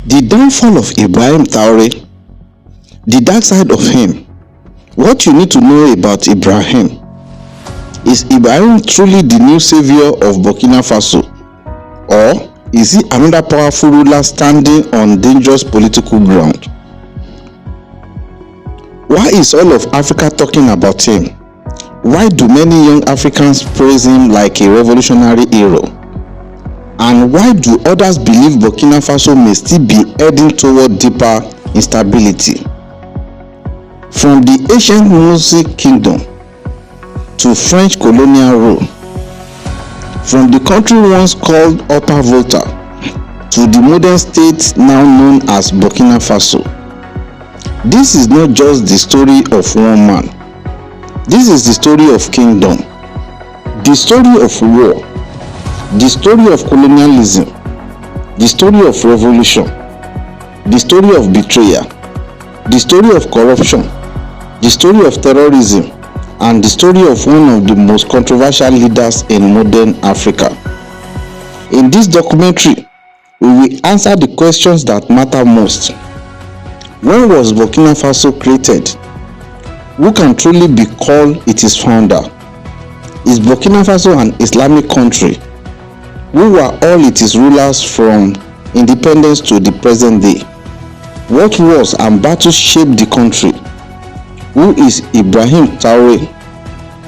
The downfall of Ibrahim Traoré, the dark side of him. What you need to know about Ibrahim. Is Ibrahim truly the new savior of Burkina Faso? Or is he another powerful ruler standing on dangerous political ground? Why is all of Africa talking about him? Why do many young Africans praise him like a revolutionary hero? And why do others believe Burkina Faso may still be heading toward deeper instability? From the ancient Mossi Kingdom to French colonial rule, from the country once called Upper Volta to the modern state now known as Burkina Faso. This is not just the story of one man. This is the story of kingdom, the story of war, the story of colonialism, the story of revolution, the story of betrayal, the story of corruption, the story of terrorism, and the story of one of the most controversial leaders in modern Africa. In this documentary, we will answer the questions that matter most. When was Burkina Faso created? Who can truly be called its founder? Is Burkina Faso an Islamic country? Who were all its rulers from independence to the present day? What wars and battles shaped the country? Who is Ibrahim Traoré?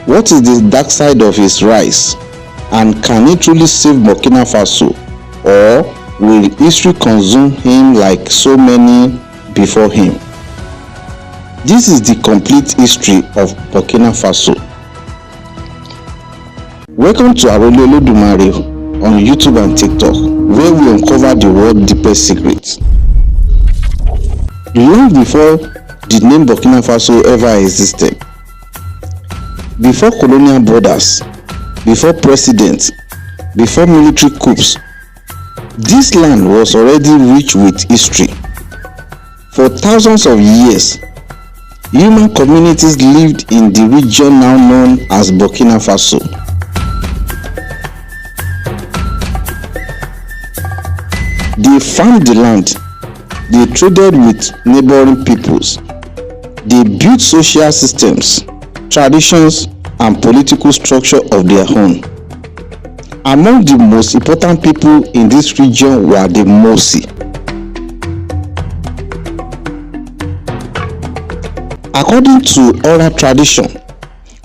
What is the dark side of his rise? And can he truly save Burkina Faso? Or will history consume him like so many before him? This is the complete history of Burkina Faso. Welcome to Arole Olodumare on YouTube and TikTok, where we uncover the world's deepest secrets. Long before the name Burkina Faso ever existed, before colonial borders, before presidents, before military coups, this land was already rich with history. For thousands of years, human communities lived in the region now known as Burkina Faso. They farmed the land, they traded with neighboring peoples, they built social systems, traditions, and political structure of their own. Among the most important people in this region were the Mossi. According to oral tradition,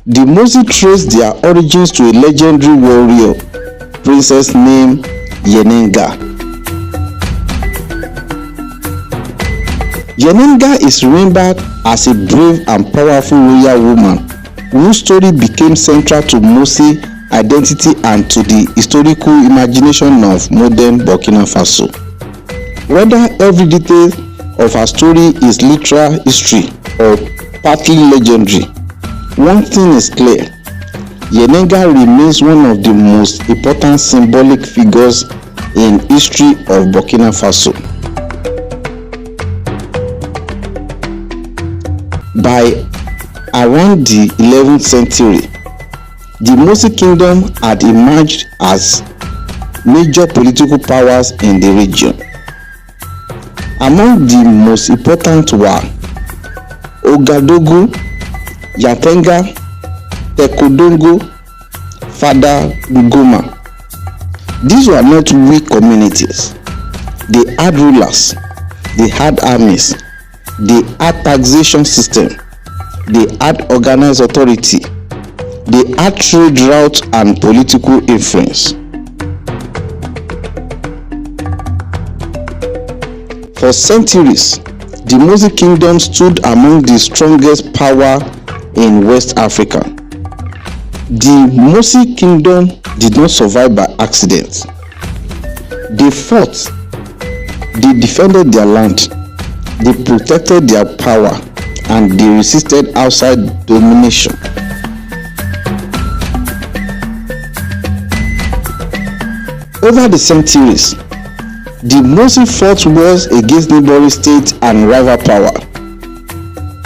the Mossi traced their origins to a legendary warrior princess named Yenenga. Yenenga is remembered as a brave and powerful royal woman whose story became central to Mossi identity and to the historical imagination of modern Burkina Faso. Whether every detail of her story is literal history or partly legendary, one thing is clear: Yenenga remains one of the most important symbolic figures in history of Burkina Faso. By around the 11th century, the Mossi Kingdom had emerged as major political powers in the region. Among the most important were Ouagadougou, Yatenga, Tekodongo, Fada Ngoma. These were not weak communities. They had rulers, they had armies, they had taxation system, they had organized authority, they had trade routes and political influence. For centuries, the Mossi Kingdom stood among the strongest power in West Africa. The Mossi Kingdom did not survive by accident. They fought, they defended their land, they protected their power, and they resisted outside domination. Over the centuries, the Mossi fought wars against neighboring states and rival power.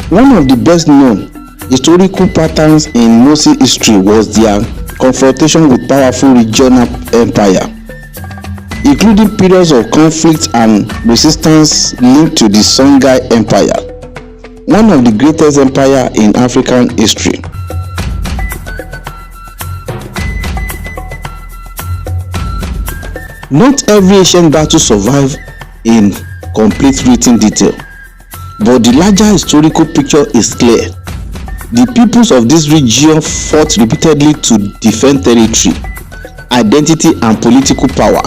One of the best known historical patterns in Mossi history was their confrontation with powerful regional empire. including periods of conflict and resistance linked to the Songhai Empire, one of the greatest empires in African history. Not every ancient battle survives in complete written detail, but the larger historical picture is clear. The peoples of this region fought repeatedly to defend territory, identity, and political power.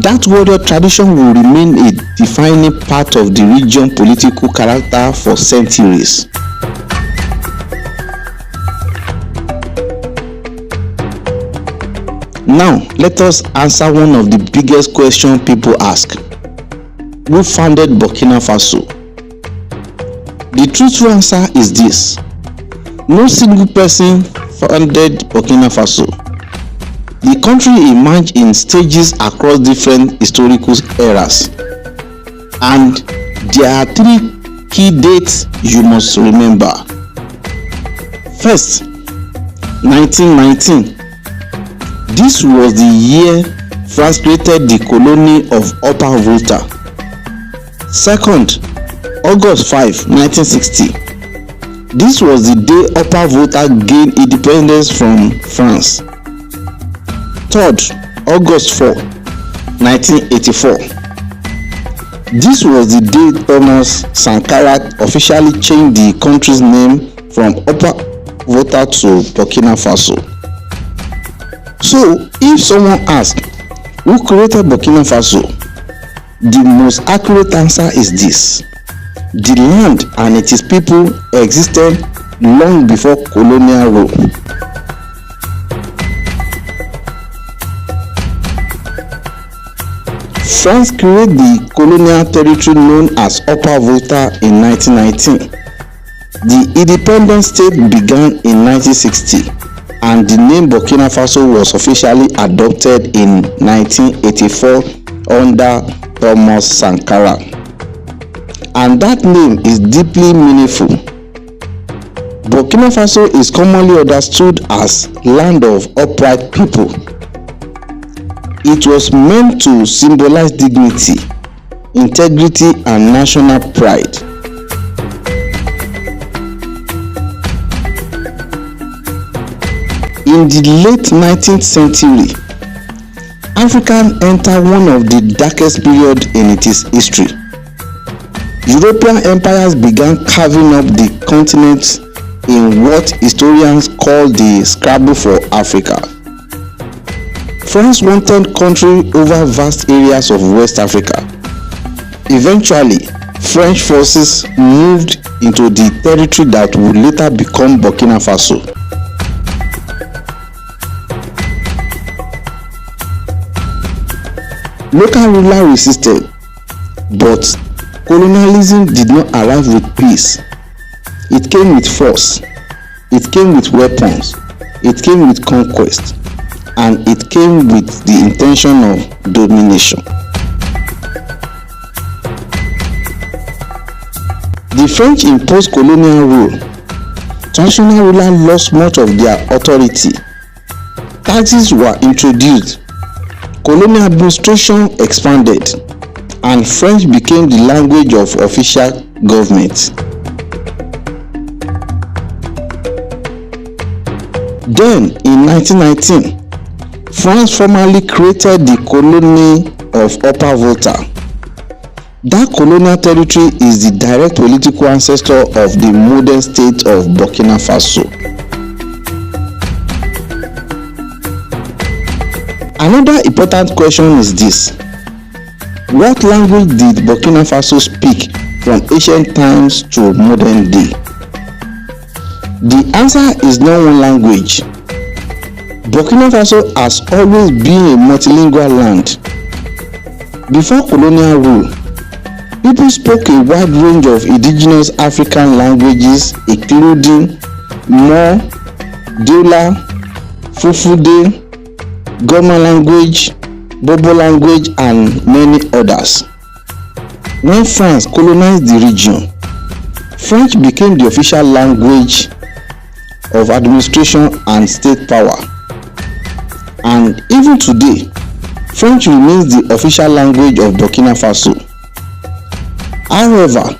That warrior tradition will remain a defining part of the region's political character for centuries. Now, let us answer one of the biggest questions people ask. Who founded Burkina Faso? The truthful answer is this. No single person founded Burkina Faso. The country emerged in stages across different historical eras. And there are three key dates you must remember. First, 1919. This was the year France created the colony of Upper Volta. Second, August 5, 1960. This was the day Upper Volta gained independence from France. Third, August 4, 1984. This was the day Thomas Sankara officially changed the country's name from Upper Volta to Burkina Faso. So, if someone asks, who created Burkina Faso? The most accurate answer is this. The land and its people existed long before colonial rule. France created the colonial territory known as Upper Volta in 1919. The independent state began in 1960. And the name Burkina Faso was officially adopted in 1984 under Thomas Sankara. And that name is deeply meaningful. Burkina Faso is commonly understood as land of upright people. It was meant to symbolize dignity, integrity, and national pride. In the late 19th century, Africa entered one of the darkest periods in its history. European empires began carving up the continent in what historians call the scramble for Africa. France wanted control over vast areas of West Africa. Eventually, French forces moved into the territory that would later become Burkina Faso. Local rulers resisted, but colonialism did not arrive with peace. It came with force, it came with weapons, it came with conquest, and it came with the intention of domination. The French imposed colonial rule. Traditional rulers lost much of their authority. Taxes were introduced. Colonial administration expanded, and French became the language of official government. Then, in 1919, France formally created the colony of Upper Volta. That colonial territory is the direct political ancestor of the modern state of Burkina Faso. Another important question is this. What language did Burkina Faso speak from ancient times to modern day? The answer is not one language. Burkina Faso has always been a multilingual land. Before colonial rule, people spoke a wide range of indigenous African languages including Mo, Diola, Fulfulde, Goma language, Bobo language, and many others. When France colonized the region, French became the official language of administration and state power. And even today, French remains the official language of Burkina Faso. However,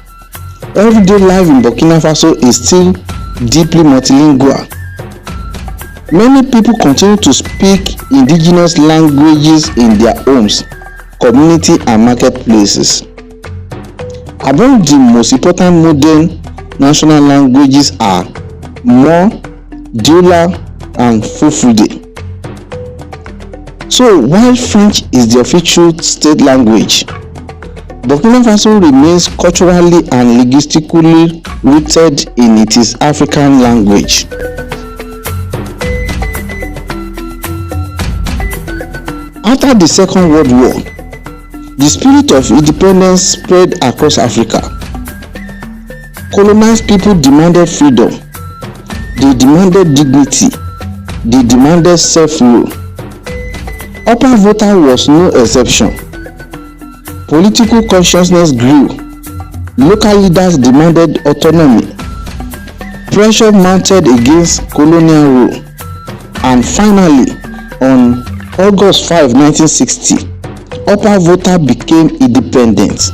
everyday life in Burkina Faso is still deeply multilingual. Many people continue to speak indigenous languages in their homes, community and marketplaces. Among the most important modern national languages are Mo, Dioula, and Fulfulde. So while French is the official state language, Burkina Faso remains culturally and linguistically rooted in its African language. After the Second World War, the spirit of independence spread across Africa. Colonized people demanded freedom. They demanded dignity. They demanded self-rule. Upper Volta was no exception. Political consciousness grew. Local leaders demanded autonomy. Pressure mounted against colonial rule. And finally, on August 5, 1960, Upper Volta became independent.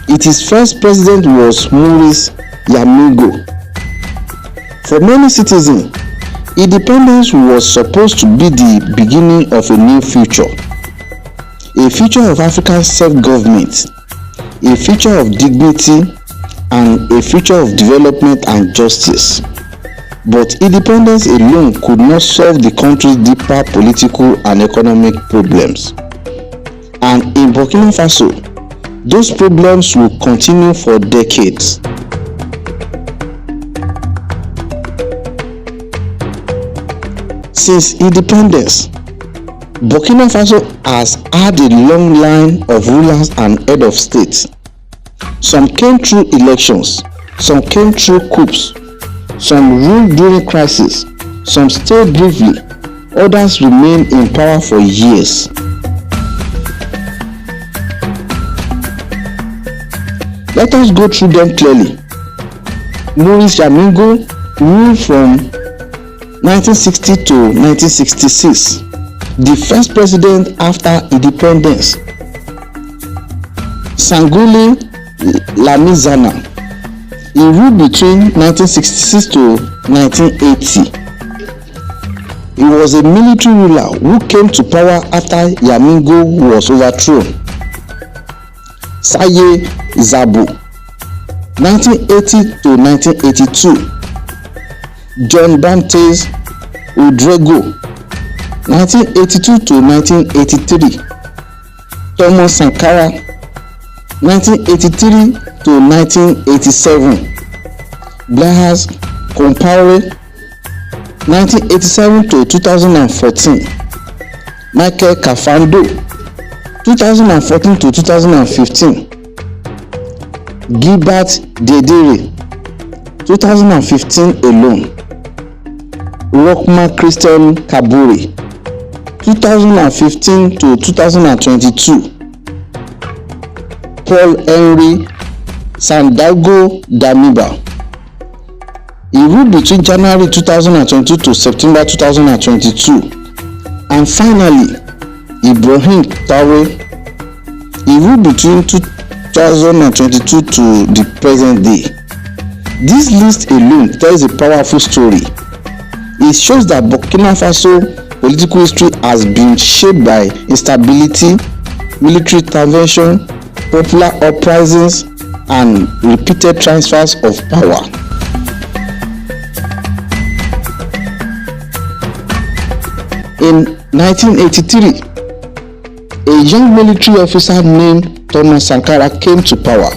Its first president was Maurice Yamigo. For many citizens, independence was supposed to be the beginning of a new future. A future of African self-government, a future of dignity, and a future of development and justice. But independence alone could not solve the country's deeper political and economic problems. And in Burkina Faso, those problems will continue for decades. Since independence, Burkina Faso has had a long line of rulers and head of states. Some came through elections, some came through coups, some ruled during crisis, some stayed briefly, others remained in power for years. Let us go through them clearly. Maurice Yamigo ruled from 1960 to 1966, the first president after independence. Sangouli Lamizana, he ruled between 1966 to 1980. He was a military ruler who came to power after Yamigo was overthrown. Saye Zabo, 1980 to 1982. John Baptiste Ouedraogo, 1982 to 1983. Thomas Sankara, 1983 to 1987. Blaise Compaoré, 1987 to 2014. Michael Kafando, 2014 to 2015. Gilbert Dedere, 2015 alone. Rochma Christian Kabore, 2015 to 2022. Paul Henry Sandaogo Damiba, he ruled between January 2022 to September 2022. And finally, Ibrahim Traoré, he ruled between 2022 to the present day. This list alone tells a powerful story. It shows that Burkina Faso political history has been shaped by instability, military intervention, popular uprisings, and repeated transfers of power. In 1983, a young military officer named Thomas Sankara came to power.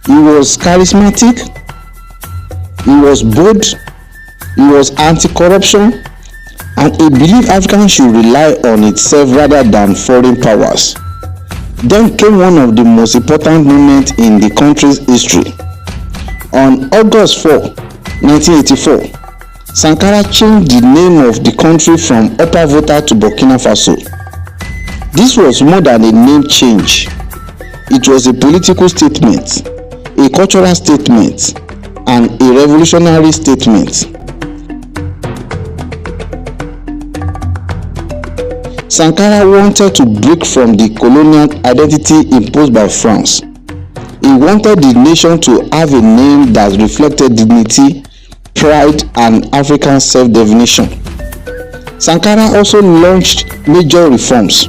He was charismatic, he was bold, he was anti-corruption, and he believed Africans should rely on itself rather than foreign powers. Then came one of the most important moments in the country's history. On August 4, 1984, Sankara changed the name of the country from Upper Volta to Burkina Faso. This was more than a name change. It was a political statement, a cultural statement, and a revolutionary statement. Sankara wanted to break from the colonial identity imposed by France. He wanted the nation to have a name that reflected dignity, pride, and African self-definition. Sankara also launched major reforms.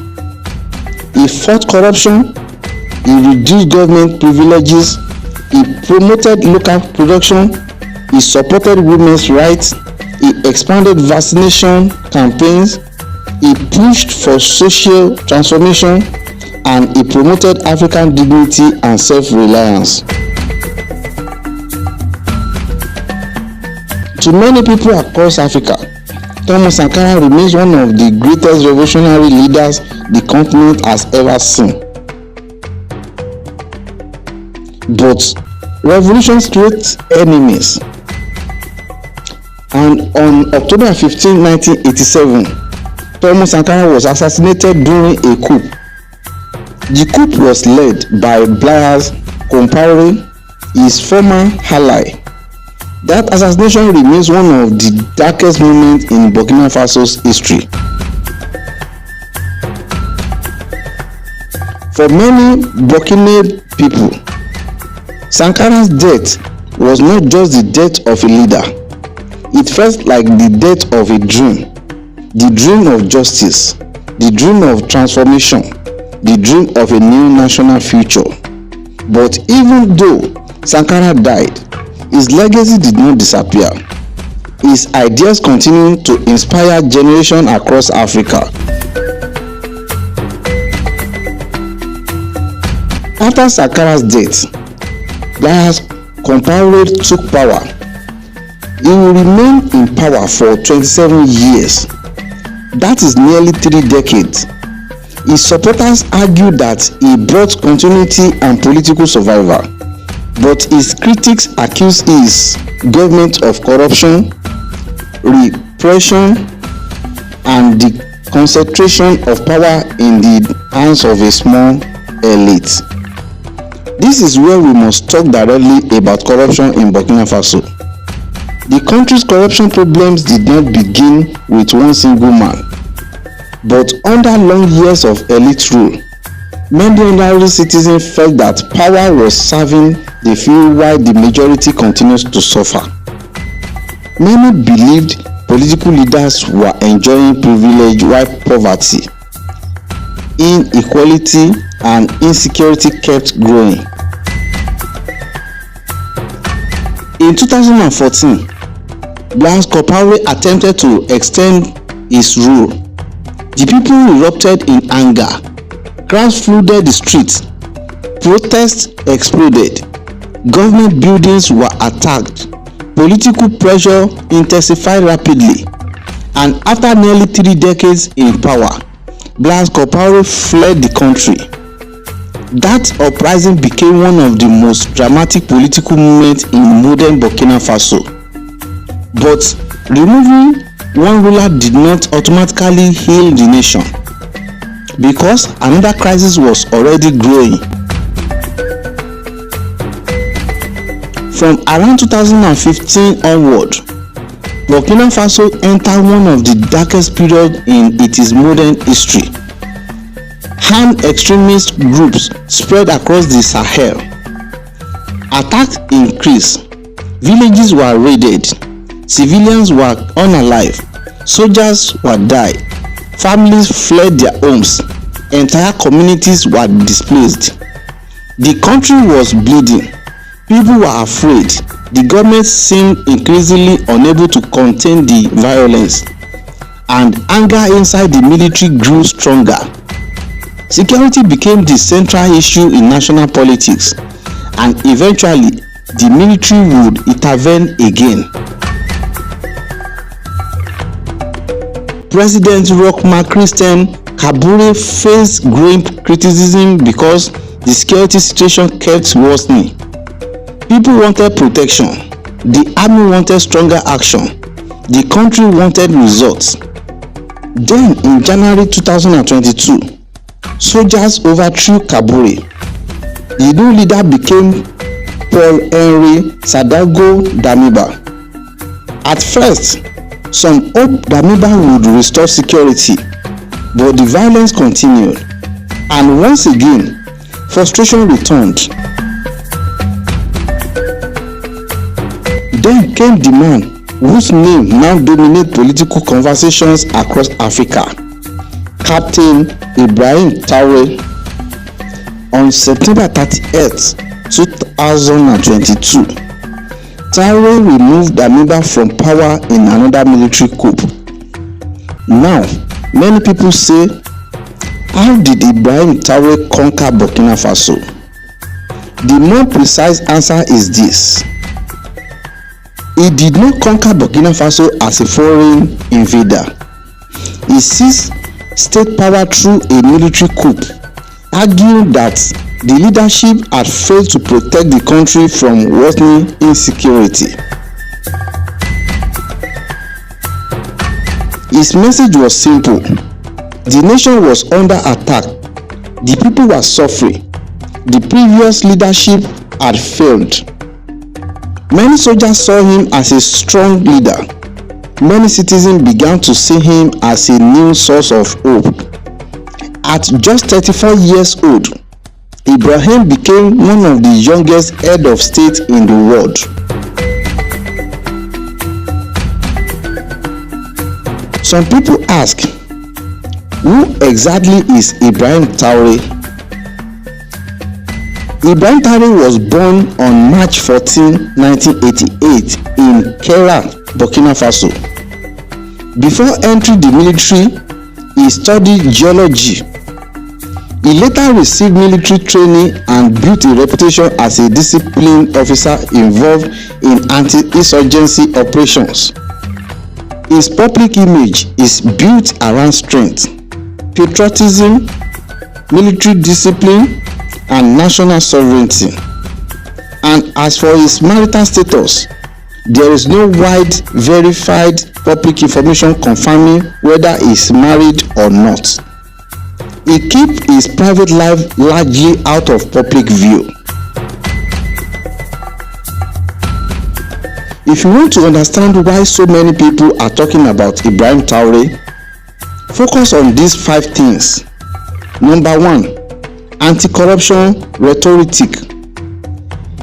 He fought corruption, he reduced government privileges, he promoted local production, he supported women's rights, he expanded vaccination campaigns, he pushed for social transformation, and he promoted African dignity and self-reliance. To many people across Africa, Thomas Sankara remains one of the greatest revolutionary leaders the continent has ever seen. But revolutions create enemies, and on October 15, 1987, Thomas Sankara was assassinated during a coup. The coup was led by Blaise Compaoré, his former ally. That assassination remains one of the darkest moments in Burkina Faso's history. For many Burkina people, Sankara's death was not just the death of a leader. It felt like the death of a dream. The dream of justice, the dream of transformation, the dream of a new national future. But even though Sankara died, his legacy did not disappear. His ideas continue to inspire generations across Africa. After Sankara's death, Blaise Compaoré took power. He will remain in power for 27 years. That is nearly 3 decades. His supporters argue that he brought continuity and political survival, but his critics accuse his government of corruption, repression, and the concentration of power in the hands of a small elite. This is where we must talk directly about corruption in Burkina Faso. The country's corruption problems did not begin with one single man, but under long years of elite rule. Many ordinary citizens felt that power was serving the few while the majority continues to suffer. Many believed political leaders were enjoying privilege while poverty, inequality, and insecurity kept growing. In 2014, Blaise Compaoré attempted to extend his rule. The people erupted in anger. Crowds flooded the streets. Protests exploded. Government buildings were attacked. Political pressure intensified rapidly. And after nearly 3 decades in power, Blaise Compaoré fled the country. That uprising became one of the most dramatic political moments in modern Burkina Faso. But removing one ruler did not automatically heal the nation, because another crisis was already growing. From around 2015 onward, Burkina Faso entered one of the darkest periods in its modern history. Armed extremist groups spread across the Sahel. Attacks increased. Villages were raided. Civilians were unalive. Soldiers were died. Families fled their homes. Entire communities were displaced. The country was bleeding. People were afraid. The government seemed increasingly unable to contain the violence, and anger inside the military grew stronger. Security became the central issue in national politics, and eventually the military would intervene again. President Christian Kabore faced growing criticism because the security situation kept worsening. People wanted protection. The army wanted stronger action. The country wanted results. Then in January 2022, soldiers overthrew Kabore. The new leader became Paul-Henri Sandaogo Damiba. At first, some hoped Damiba would restore security, but the violence continued, and once again, frustration returned. Then came the man whose name now dominates political conversations across Africa, Captain Ibrahim Traoré. On September 30th, 2022, Traoré removed Amiba from power in another military coup. Now, many people say, how did Ibrahim Traoré conquer Burkina Faso? The more precise answer is this: he did not conquer Burkina Faso as a foreign invader. He seized state power through a military coup, arguing that the leadership had failed to protect the country from worsening insecurity. His message was simple: the nation was under attack, the people were suffering, the previous leadership had failed. Many soldiers saw him as a strong leader. Many citizens began to see him as a new source of hope. At just 34 years old, Ibrahim became one of the youngest head of state in the world. Some people ask, who exactly is Ibrahim Traoré? Ibrahim Traoré was born on March 14, 1988 in Kera, Burkina Faso. Before entering the military, he studied geology. He later received military training and built a reputation as a disciplined officer involved in anti-insurgency operations. His public image is built around strength, patriotism, military discipline, and national sovereignty. And as for his marital status, there is no wide verified public information confirming whether he is married or not. He keeps his private life largely out of public view. If you want to understand why so many people are talking about Ibrahim Traoré, focus on these 5 things. Number 1, anti-corruption rhetoric.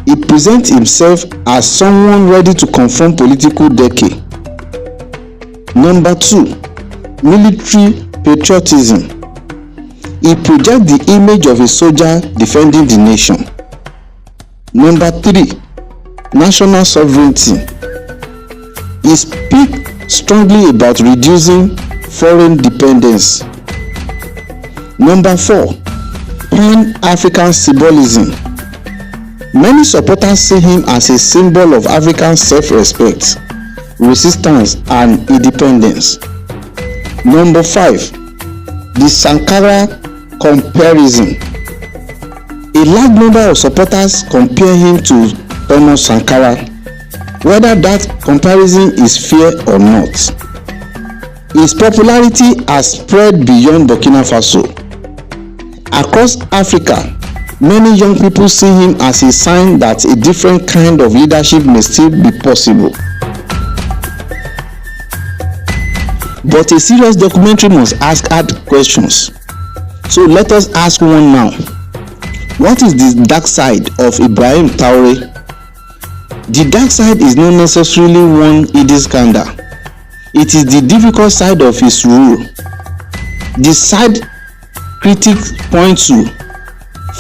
He presents himself as someone ready to confront political decay. Number 2, military patriotism. He projects the image of a soldier defending the nation. Number 3, national sovereignty. He speaks strongly about reducing foreign dependence. Number 4, Pan-African symbolism. Many supporters see him as a symbol of African self-respect, resistance, and independence. Number 5, the Sankara comparison. A large number of supporters compare him to Thomas Sankara, whether that comparison is fair or not. His popularity has spread beyond Burkina Faso. Across Africa, many young people see him as a sign that a different kind of leadership may still be possible. But a serious documentary must ask hard questions. So let us ask one now. What is the dark side of Ibrahim Traoré? The dark side is not necessarily one hidden scandal. It is the difficult side of his rule. The side critics point to: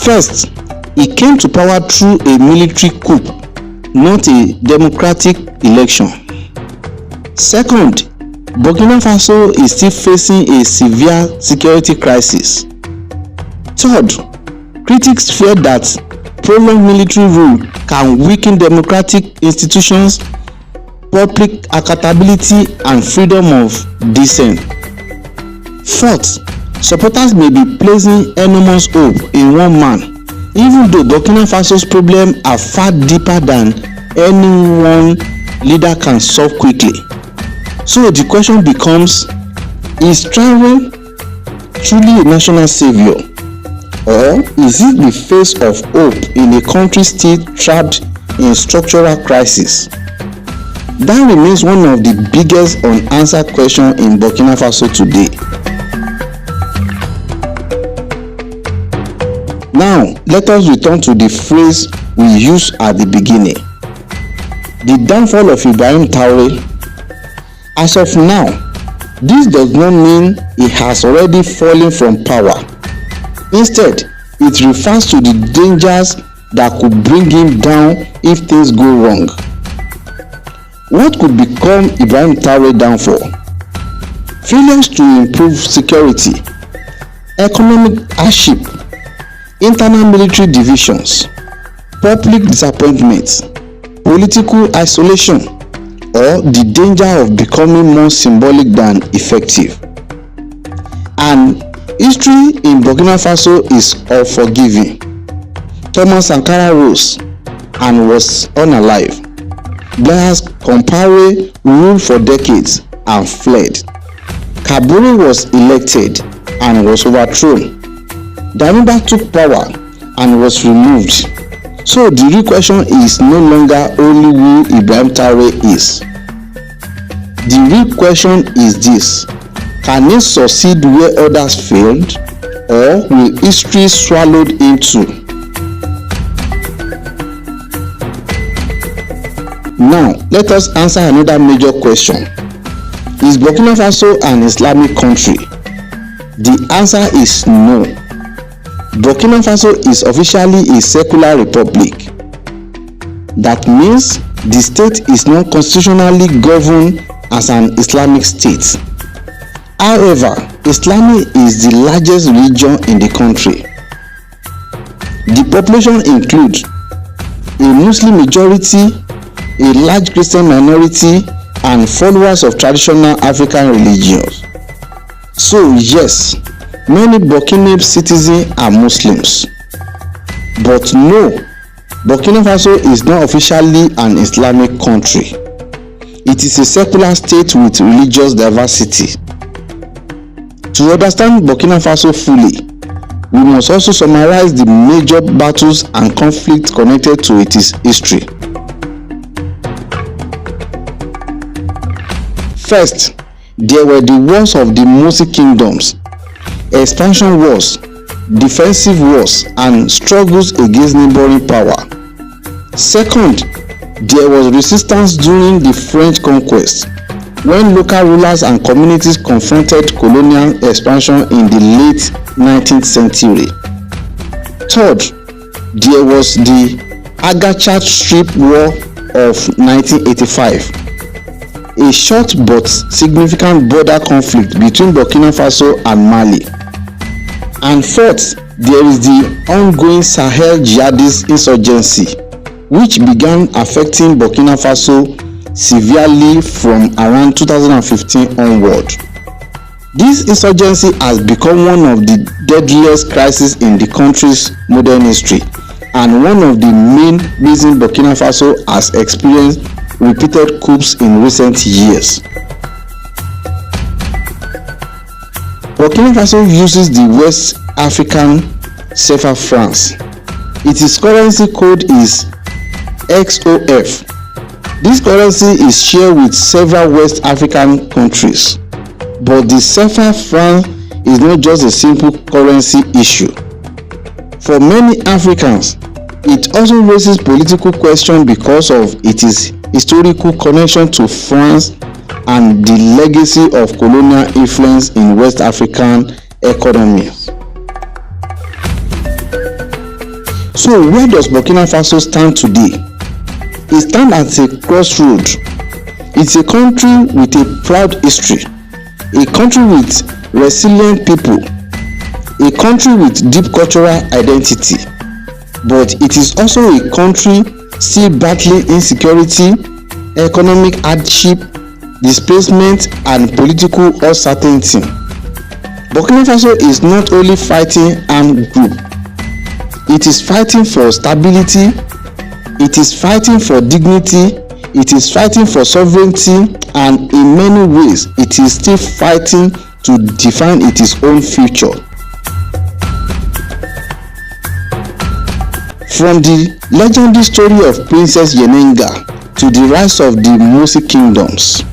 first, he came to power through a military coup, not a democratic election. Second, Burkina Faso is still facing a severe security crisis. Third, critics fear that prolonged military rule can weaken democratic institutions, public accountability, and freedom of dissent. Fourth, supporters may be placing enormous hope in one man, even though Burkina Faso's problems are far deeper than any one leader can solve quickly. So the question becomes, is Traoré truly a national savior, or is it the face of hope in a country still trapped in structural crisis? That remains one of the biggest unanswered questions in Burkina Faso today. Now, let us return to the phrase we used at the beginning. The downfall of Ibrahim Traoré. As of now, this does not mean he has already fallen from power. Instead, it refers to the dangers that could bring him down if things go wrong. What could become Ibrahim Traoré downfall? Failures to improve security, economic hardship, internal military divisions, public disappointment, political isolation, or the danger of becoming more symbolic than effective. And history in Burkina Faso is unforgiving. Thomas Sankara rose and was unalive. Blaise Compaoré ruled for decades and fled. Compaoré was elected and was overthrown. Damiba took power and was removed. So the real question is no longer only who Ibrahim Traoré is. The real question is this: can he succeed where others failed, or will history swallow him too? Now, let us answer another major question. Is Burkina Faso an Islamic country? The answer is no. Burkina Faso is officially a secular republic. That means the state is not constitutionally governed as an Islamic state. However, Islam is the largest religion in the country. The population includes a Muslim majority, a large Christian minority, and followers of traditional African religions. So yes, many Burkina citizens are Muslims. But no, Burkina Faso is not officially an Islamic country. It is a secular state with religious diversity. To understand Burkina Faso fully, we must also summarize the major battles and conflicts connected to its history. First, there were the wars of the Mossi Kingdoms, expansion wars, defensive wars, and struggles against neighboring power. Second, there was resistance during the French conquest, when local rulers and communities confronted colonial expansion in the late 19th century. Third, there was the Agacha Strip War of 1985, a short but significant border conflict between Burkina Faso and Mali. And fourth, there is the ongoing Sahel jihadist insurgency, which began affecting Burkina Faso severely from around 2015 onward. This insurgency has become one of the deadliest crises in the country's modern history, and one of the main reasons Burkina Faso has experienced repeated coups in recent years. Burkina Faso uses the West African CFA francs. Its currency code is XOF. This currency is shared with several West African countries, but the CFA franc is not just a simple currency issue. For many Africans, it also raises political questions because of its historical connection to France and the legacy of colonial influence in West African economies. So where does Burkina Faso stand today? It stands at a crossroad. It's a country with a proud history, a country with resilient people, a country with deep cultural identity, but it is also a country still battling insecurity, economic hardship, displacement, and political uncertainty. Burkina Faso is not only fighting armed groups, it is fighting for stability, it is fighting for dignity, it is fighting for sovereignty, and in many ways, it is still fighting to define its own future. From the legendary story of Princess Yenenga to the rise of the Mossi Kingdoms,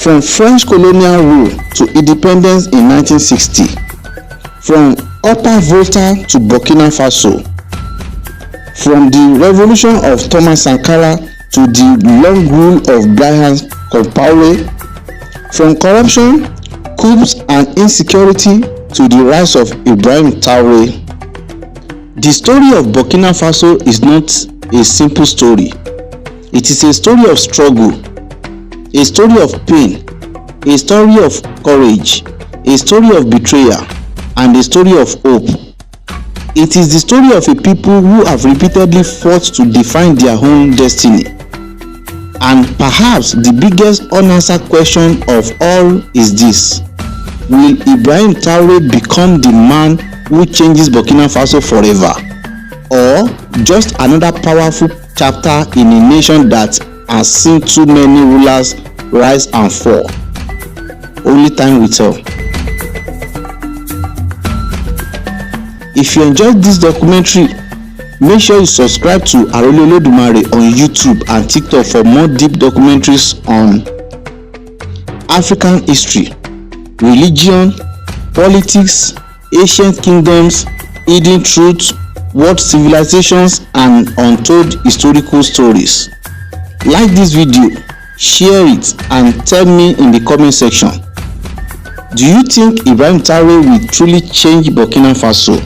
from French colonial rule to independence in 1960, from Upper Volta to Burkina Faso, from the revolution of Thomas Sankara to the long rule of Blaise Compaoré, from corruption, coups and insecurity to the rise of Ibrahim Traoré. The story of Burkina Faso is not a simple story. It is a story of struggle, a story of pain, a story of courage, a story of betrayal, and a story of hope. It is the story of a people who have repeatedly fought to define their own destiny. And perhaps the biggest unanswered question of all is this: will Ibrahim Traoré become the man who changes Burkina Faso forever, or just another powerful chapter in a nation that has seen too many rulers rise and fall? Only time will tell. If you enjoyed this documentary, make sure you subscribe to Arole Olodumare on YouTube and TikTok for more deep documentaries on African history, religion, politics, ancient kingdoms, hidden truths, world civilizations, and untold historical stories. Like this video, share it, and tell me in the comment section, do you think Ibrahim Traoré will truly change Burkina Faso?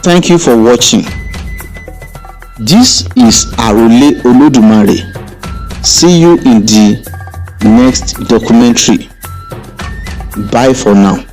Thank you for watching. This is Arole Olodumare. See you in the next documentary. Bye for now.